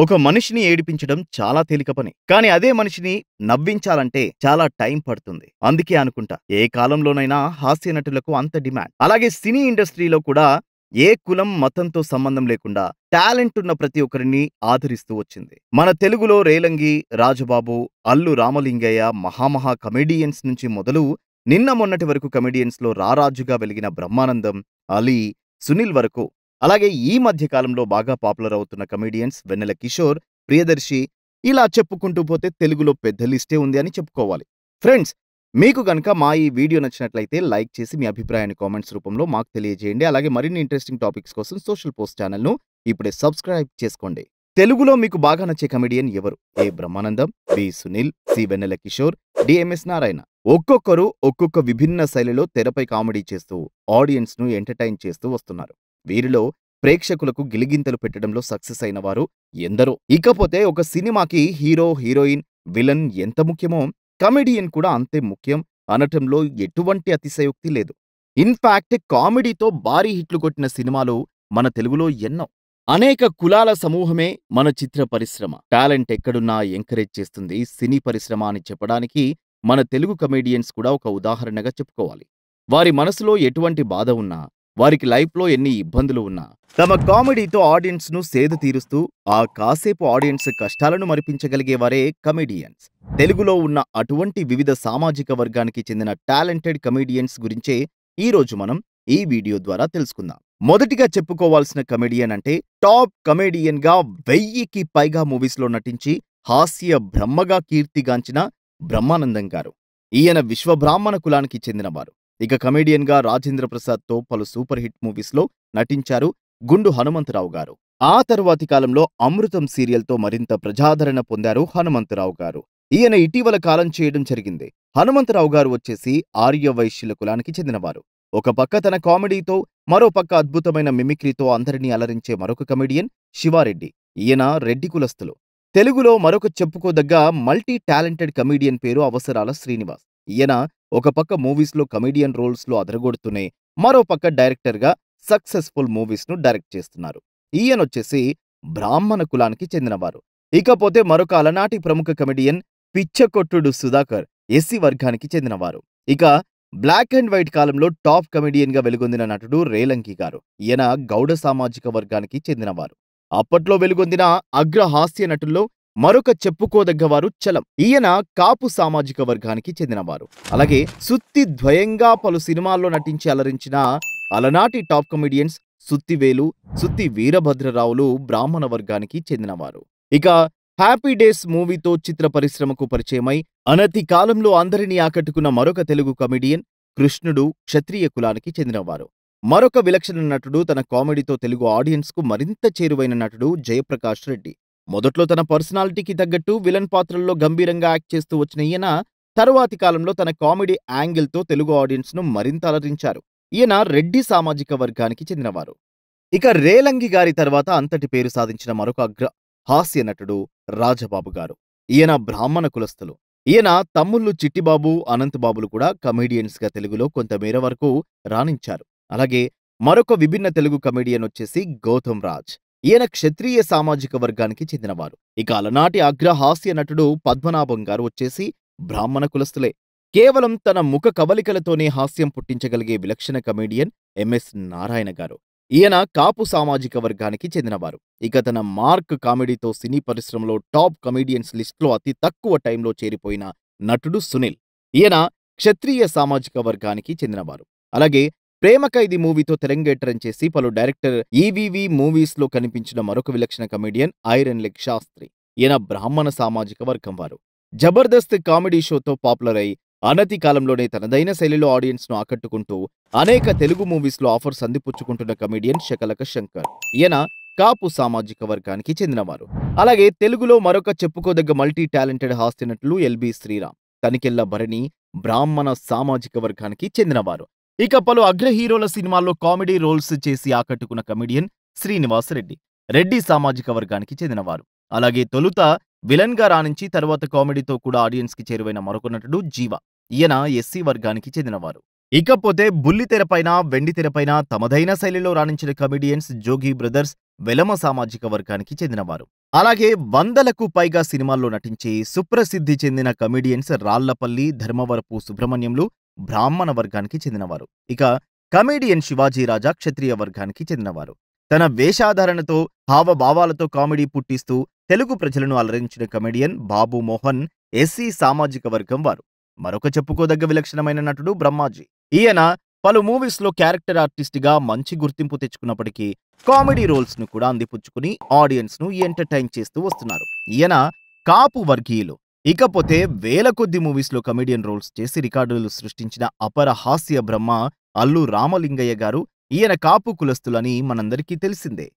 ఒక మనిషిని ఏడిపించడం చాలా తేలిక పని. కానీ అదే మనిషిని నవ్వించాలంటే చాలా టైం పడుతుంది. అందుకే అనుకుంటా ఏ కాలంలోనైనా హాస్య నటులకు అంత డిమాండ్. అలాగే సినీ ఇండస్ట్రీలో కూడా ఏ కులం, మతంతో సంబంధం లేకుండా టాలెంట్ ఉన్న ప్రతి ఒక్కరిని ఆదరిస్తూ వచ్చింది. మన తెలుగులో రేలంగి, రాజబాబు, అల్లు రామలింగయ్య మహామహా కమెడియన్స్ నుంచి మొదలు నిన్న మొన్నటి వరకు కమెడియన్స్‌లో రారాజుగా వెలిగిన బ్రహ్మానందం, అలీ, సునీల్ వరకు అలాగే ఈ మధ్య కాలంలో బాగా పాపులర్ అవుతున్న కమెడియన్స్ వెన్నెల కిషోర్, ప్రియదర్శి ఇలా చెప్పుకుంటూ పోతే తెలుగులో పెద్ద లిస్టే ఉంది అని చెప్పుకోవాలి. ఫ్రెండ్స్, మీకు గనక మా ఈ వీడియో నచ్చినట్లయితే లైక్ చేసి మీ అభిప్రాయాన్ని కామెంట్స్ రూపంలో మాకు తెలియజేయండి. అలాగే మరిన్ని ఇంట్రెస్టింగ్ టాపిక్స్ కోసం సోషల్ పోస్ట్ ఛానల్‌ను ఇప్పుడే సబ్స్క్రైబ్ చేసుకోండి. తెలుగులో మీకు బాగా నచ్చే కమెడియన్ ఎవరు? ఏ బ్రహ్మానందం, బి సునీల్, సి వెన్నెల కిషోర్, డిఎంఎస్ నారాయణ. ఒక్కొక్కరు ఒక్కొక్క విభిన్న శైలిలో తెరపై కామెడీ చేస్తూ ఆడియన్స్‌ను ఎంటర్‌టైన్ చేస్తూ వస్తున్నారు. వీరిలో ప్రేక్షకులకు గిలిగింతలు పెట్టడంలో సక్సెస్ అయిన వారు ఎందరో. ఇకపోతే ఒక సినిమాకి హీరో, హీరోయిన్, విలన్ ఎంత ముఖ్యమో కమెడియన్ కూడా అంతే ముఖ్యం అనటంలో ఎటువంటి అతిశయోక్తి లేదు. ఇన్‌ఫాక్ట్ కామెడీతో భారీ హిట్లు కొట్టిన సినిమాలు మన తెలుగులో ఎన్నో. అనేక కులాల సమూహమే మన చిత్ర పరిశ్రమ. టాలెంట్ ఎక్కడున్నా ఎంకరేజ్ చేస్తుంది సినీ పరిశ్రమ అని చెప్పడానికి మన తెలుగు కమెడియన్స్ కూడా ఒక ఉదాహరణగా చెప్పుకోవాలి. వారి మనసులో ఎటువంటి బాధ ఉన్నా, వారికి లైఫ్‌లో ఎన్ని ఇబ్బందులు ఉన్నా, తమ కామెడీతో ఆడియన్స్‌ను సేద తీరుస్తూ, ఆ కాసేపు ఆడియన్స్ కష్టాలను మరిపించగలిగేవారే కమెడియన్స్. తెలుగులో ఉన్న అటువంటి వివిధ సామాజిక వర్గానికి చెందిన టాలెంటెడ్ కమెడియన్స్ గురించే ఈరోజు మనం ఈ వీడియో ద్వారా తెలుసుకుందాం. మొదటిగా చెప్పుకోవాల్సిన కమెడియన్ అంటే టాప్ కమెడియన్‌గా 1000కి పైగా మూవీస్‌లో నటించి హాస్య బ్రహ్మగా కీర్తిగాంచిన బ్రహ్మానందం గారు. ఈయన విశ్వబ్రాహ్మణ కులానికి చెందినవారు. ఇక కమెడియన్‌గా రాజేంద్ర ప్రసాద్‌తో పలు సూపర్ హిట్ మూవీస్‌లో నటించారు గుండు హనుమంతరావు గారు. ఆ తరువాతి కాలంలో అమృతం సీరియల్‌తో మరింత ప్రజాదరణ పొందారు హనుమంతరావు గారు. ఈయన ఇటీవల కాలం చేయడం జరిగింది. హనుమంతరావు గారు వచ్చేసి ఆర్యవైశ్యుల కులానికి చెందినవారు. ఒక పక్క తన కామెడీతో, మరో పక్క అద్భుతమైన మిమిక్రీతో అందరినీ అలరించే మరొక కమెడియన్ శివారెడ్డి. ఈయన రెడ్డి కులస్తులు. తెలుగులో మరొక చెప్పుకోదగ్గ మల్టీ టాలెంటెడ్ కమెడియన్ పేరు అవసరాల శ్రీనివాస్. ఈయన ఒక పక్క మూవీస్‌లో కమెడియన్ రోల్స్‌లో అదరగొడుతూనే, మరో పక్క డైరెక్టర్‌గా సక్సెస్‌ఫుల్ మూవీస్‌ను డైరెక్ట్ చేస్తున్నారు. ఈయనొచ్చేసి బ్రాహ్మణ కులానికి చెందినవారు. ఇకపోతే మరొక అలనాటి ప్రముఖ కమెడియన్ పిచ్చకొట్టుడు సుధాకర్ ఎస్సీ వర్గానికి చెందినవారు. ఇక బ్లాక్ అండ్ వైట్ కాలంలో టాప్ కమెడియన్‌గా వెలుగొందిన నటుడు రేలంగి గారు. ఈయన గౌడ సామాజిక వర్గానికి చెందినవారు. అప్పట్లో వెలుగొందిన అగ్ర హాస్య నటుల్లో మరొక చెప్పుకోదగ్గవారు చలం. ఈయన కాపు సామాజిక వర్గానికి చెందినవారు. అలాగే సుత్తి ద్వయంగా పలు సినిమాల్లో నటించి అలరించిన అలనాటి టాప్ కమెడియన్స్ సుత్తివేలు, సుత్తి వీరభద్రరావులు బ్రాహ్మణ వర్గానికి చెందినవారు. ఇక హ్యాపీ డేస్ మూవీతో చిత్ర పరిశ్రమకు పరిచయమై అనతి కాలంలో అందరినీ ఆకట్టుకున్న మరొక తెలుగు కమెడియన్ కృష్ణుడు క్షత్రియ కులానికి చెందినవారు. మరొక విలక్షణ నటుడు, తన కామెడీతో తెలుగు ఆడియన్స్‌కు మరింత చేరువైన నటుడు జయప్రకాష్ రెడ్డి. మొదట్లో తన పర్సనాలిటీకి తగ్గట్టు విలన్ పాత్రల్లో గంభీరంగా యాక్ట్ చేస్తూ వచ్చిన ఈయన తరువాతి కాలంలో తన కామెడీ యాంగిల్‌తో తెలుగు ఆడియన్స్‌ను మరింత అలరించారు. ఈయన రెడ్డి సామాజిక వర్గానికి చెందినవారు. ఇక రేలంగి గారి తర్వాత అంతటి పేరు సాధించిన మరొక అగ్ర హాస్య నటుడు రాజబాబు గారు. ఈయన బ్రాహ్మణ కులస్తులు. ఈయన తమ్ముళ్ళు చిట్టిబాబు, అనంతబాబులు కూడా కమెడియన్స్‌గా తెలుగులో కొంతమేర వరకు రాణించారు. అలాగే మరొక విభిన్న తెలుగు కమెడియన్ వచ్చేసి గౌతమ్ రాజ్. ఈయన క్షత్రియ సామాజిక వర్గానికి చెందినవారు. ఇక అలనాటి అగ్ర హాస్య నటుడు పద్మనాభం గారు వచ్చేసి బ్రాహ్మణ కులస్తులే. కేవలం తన ముఖ కవలికలతోనే హాస్యం పుట్టించగలిగే విలక్షణ కమెడియన్ ఎంఎస్ నారాయణ గారు. ఈయన కాపు సామాజిక వర్గానికి చెందినవారు. ఇక తన మార్క్ కామెడీతో సినీ పరిశ్రమలో టాప్ కమెడియన్స్ లిస్ట్లో అతి తక్కువ టైంలో చేరిపోయిన నటుడు సునీల్. ఈయన క్షత్రియ సామాజిక వర్గానికి చెందినవారు. అలాగే ప్రేమ ఖైదీ మూవీతో తెరంగేట్రం చేసి పలు డైరెక్టర్ ఈవీవీ మూవీస్‌లో కనిపించిన మరొక విలక్షణ కమెడియన్ ఐరన్ లెగ్ శాస్త్రి. ఈయన బ్రాహ్మణ సామాజిక వర్గం వారు. జబర్దస్త్ కామెడీ షోతో పాపులర్ అయి అనతి కాలంలోనే తనదైన శైలిలో ఆడియన్స్‌ను ఆకట్టుకుంటూ అనేక తెలుగు మూవీస్‌లో ఆఫర్స్ అందిపుచ్చుకుంటున్న కమెడియన్ శకలక శంకర్. ఈయన కాపు సామాజిక వర్గానికి చెందినవారు. అలాగే తెలుగులో మరొక చెప్పుకోదగ్గ మల్టీ టాలెంటెడ్ హాస్య నటులు ఎల్బి శ్రీరామ్, తనికెళ్ల భరణి బ్రాహ్మణ సామాజిక వర్గానికి చెందినవారు. ఇక పలు అగ్ర హీరోల సినిమాల్లో కామెడీ రోల్స్ చేసి ఆకట్టుకున్న కమెడియన్ శ్రీనివాస్ రెడ్డి, రెడ్డి సామాజిక వర్గానికి చెందినవారు. అలాగే తొలుత విలన్ గా రాణించి తర్వాత కామెడీతో కూడా ఆడియన్స్ కి చేరువైన మరొక నటుడు జీవ. ఈయన ఎస్సీ వర్గానికి చెందినవారు. ఇకపోతే బుల్లితెరపైన, వెండితెరపైన తమదైన శైలిలో రాణించిన కమెడియన్స్ జోగి బ్రదర్స్, వెలమ సామాజిక వర్గానికి చెందినవారు. అలాగే వందలకు పైగా సినిమాల్లో నటించి సుప్రసిద్ధి చెందిన కమెడియన్స్ రాళ్లపల్లి, ధర్మవరపు సుబ్రహ్మణ్యంలు బ్రాహ్మణ వర్గానికి చెందినవారు. ఇక కమెడియన్ శివాజీ రాజా క్షత్రియ వర్గానికి చెందినవారు. తన వేషాధారణతో, హావభావాలతో కామెడీ పుట్టిస్తూ తెలుగు ప్రజలను అలరించిన కమెడియన్ బాబు మోహన్ ఎస్సీ సామాజిక వర్గం వారు. మరొక చెప్పుకోదగ్గ విలక్షణమైన నటుడు బ్రహ్మాజీ. ఈయన పలు మూవీస్ లో క్యారెక్టర్ ఆర్టిస్ట్ గా మంచి గుర్తింపు తెచ్చుకున్నప్పటికీ కామెడీ రోల్స్ ను కూడా అందిపుచ్చుకుని ఆడియన్స్ ను ఎంటర్టైన్ చేస్తూ వస్తున్నారు. ఈయన కాపు వర్గీయులు. ఇకపోతే వేల కొద్ది మూవీస్ లో కమెడియన్ రోల్స్ చేసి రికార్డులు సృష్టించిన అపర హాస్య బ్రహ్మ అల్లు రామలింగయ్య గారు. ఈయన కాపు కులస్తులని మనందరికీ తెలిసిందే.